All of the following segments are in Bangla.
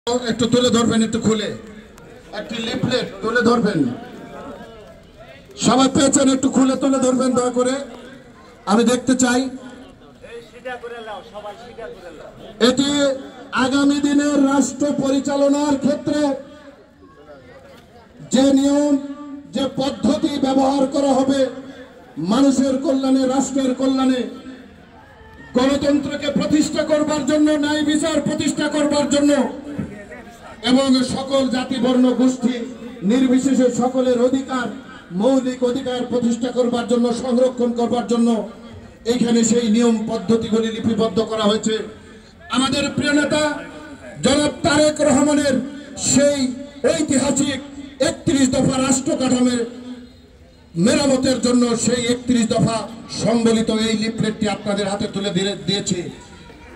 একটু তুলে ধরবেন, একটু খুলে একটি লিফলেট তুলে ধরবেন। সবাই পেয়েছেন, একটু খুলে তুলে ধরবেন দয়া করে, আমি দেখতে চাই। এটি আগামী দিনের রাষ্ট্র পরিচালনার ক্ষেত্রে যে নিয়ম, যে পদ্ধতি ব্যবহার করা হবে মানুষের কল্যাণে, রাষ্ট্রের কল্যাণে, গণতন্ত্রকে প্রতিষ্ঠা করবার জন্য, ন্যায় বিচার প্রতিষ্ঠা করবার জন্য এবং সকল জাতি বর্ণ গোষ্ঠী নির্বিশেষে সকলের অধিকার, মৌলিক অধিকার প্রতিষ্ঠা করবার জন্য, সংরক্ষণ করবার জন্য এইখানে সেই নিয়ম পদ্ধতিগুলি লিপিবদ্ধ করা হয়েছে। আমাদের প্রিয় নেতা জনাব তারেক রহমানের সেই ঐতিহাসিক ৩১ দফা রাষ্ট্র কাঠামোর মেরামতের জন্য সেই ৩১ দফা সম্বলিত এই লিফলেটটি আপনাদের হাতে তুলে দিয়েছে।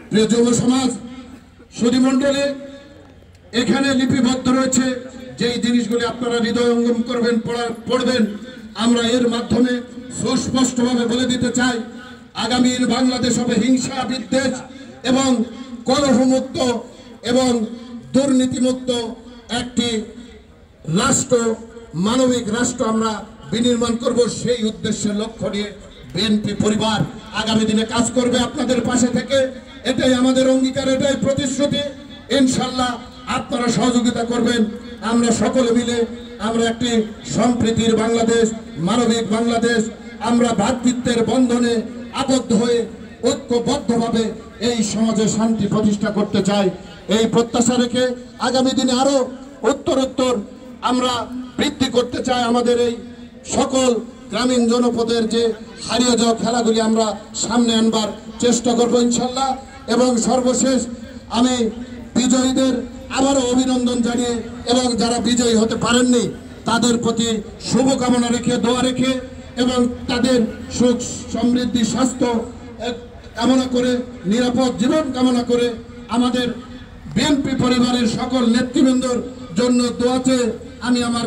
প্রিয় যুব সমাজ, সুধীমণ্ডলী, এখানে লিপিবদ্ধ রয়েছে যেই জিনিসগুলি আপনারা হৃদয়ঙ্গম করবেন, পড়বেন। আমরা এর মাধ্যমে সুস্পষ্টভাবে বলে দিতে চাই, আগামীর বাংলাদেশ হবে হিংসা, বিদ্বেষ এবং কলহমুক্ত এবং দুর্নীতিমুক্ত একটি রাষ্ট্র, মানবিক রাষ্ট্র আমরা বিনির্মাণ করব। সেই উদ্দেশ্যে লক্ষ্য নিয়ে বিএনপি পরিবার আগামী দিনে কাজ করবে আপনাদের পাশে থেকে। এটাই আমাদের অঙ্গীকার, এটাই প্রতিশ্রুতি। ইনশাল্লাহ আপনারা সহযোগিতা করবেন। আমরা সকলে মিলে আমরা একটি সম্প্রীতির বাংলাদেশ, মানবিক বাংলাদেশ, আমরা ভ্রাতৃত্বের বন্ধনে আবদ্ধ হয়ে ঐক্যবদ্ধভাবে এই সমাজে শান্তি প্রতিষ্ঠা করতে চাই। এই প্রত্যাশা রেখে আগামী দিনে আরো উত্তরোত্তর আমরা বৃদ্ধি করতে চাই। আমাদের এই সকল গ্রামীণ জনপদের যে হারিয়ে যাওয়া খেলাগুলি আমরা সামনে আনবার চেষ্টা করবো ইনশাল্লাহ। এবং সর্বশেষ আমি বিজয়ীদের আবারও অভিনন্দন জানিয়ে এবং যারা বিজয়ী হতে পারেননি তাদের প্রতি শুভকামনা রেখে, দোয়া রেখে এবং তাদের সুখ সমৃদ্ধি, স্বাস্থ্য কামনা করে, নিরাপদ জীবন কামনা করে আমাদের বিএনপি পরিবারের সকল নেতৃবৃন্দর জন্য দোয়া চেয়ে আমি আমার